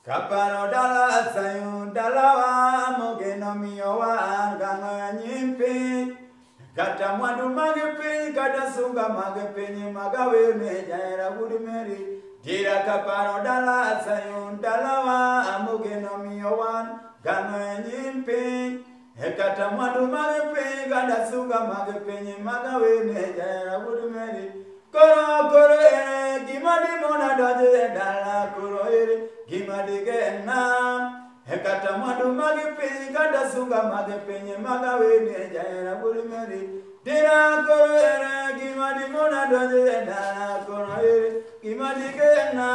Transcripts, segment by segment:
Kapano dala sayun dalawa mogeno miyowan gango nyimpi kata mwandu magepi kata sunga magepi magawe me jaira gudumeri jira kapano dala sayun dalawa mogeno miyowan gango nyimpi kata mwandu magepi kata sunga magepi magawe me jaira gudumeri koro koro ere gimadi mona doje dala koro ere gimadi gena hekata madu magipi kada sunga magipi magawe ne jaira gudumeri dira koro ere gimadi mona doje dala koro ere gimadi gena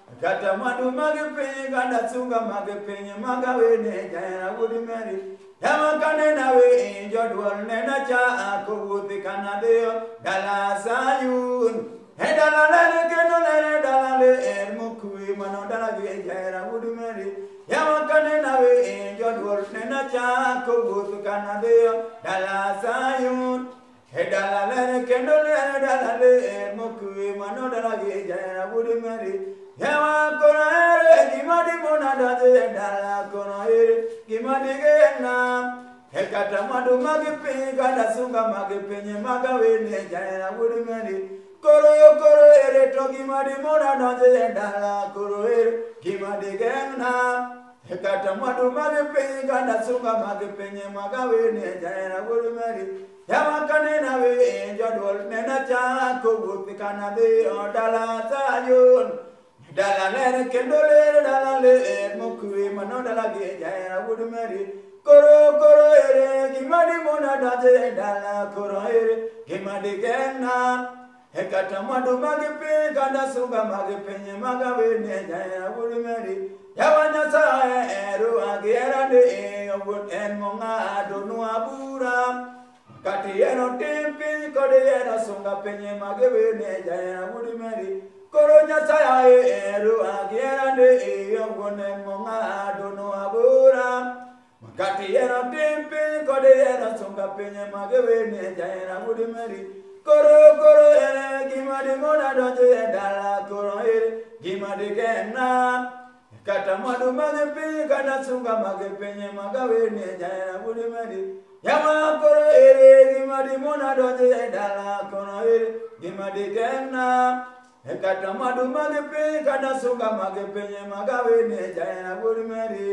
hekata madu magipi kada sunga magipi magawe ne jaira gudumeri Yama kanena we jodwal nena cha akubuti kanadeo dala sayun hedala lele keno lele dala le mukui mano dala ge jaira gudumeri Yama kanena we jodwal nena cha akubuti kanadeo dala sayun hedala lele keno lele dala le mukui mano dala ge jaira gudumeri Yama kono ere gimadi mona daje dala kono ere gimadi gena hekata madu magipi kada sunga magipi magawe ne jaira gudumeri koro koro ere to gimadi mona daje dala koro ere gimadi gena hekata madu magipi kada sunga magipi magawe ne jaira gudumeri Yama kanena we jodwal nena cha kubuti kanade dala sayun Dala lere kendole dala le mukui mano dala ge jaira gudumeri koro koro ere gimadi mona daje dala koro ere gimadi gena hekata madu magipi kada sunga magipi magawe ne jaira gudumeri yawanya sa eru agera de ogun en monga donu abura kati eno timpi kode eno sunga penye magawe ne jaira gudumeri Koronya saya eru agirande yongone monga dono abura makati era timpi kode era sunga penye magawe ne jaira gudumeri koro koro ere gimadi mona doje dala koro ere gimadi gena kata madu magape kada sunga magape magawe ne jaira gudumeri yama koro ere gimadi mona doje dala koro ere gimadi gena Hekata madu magipi kada sunga magipi magawe ne jaira gudumeri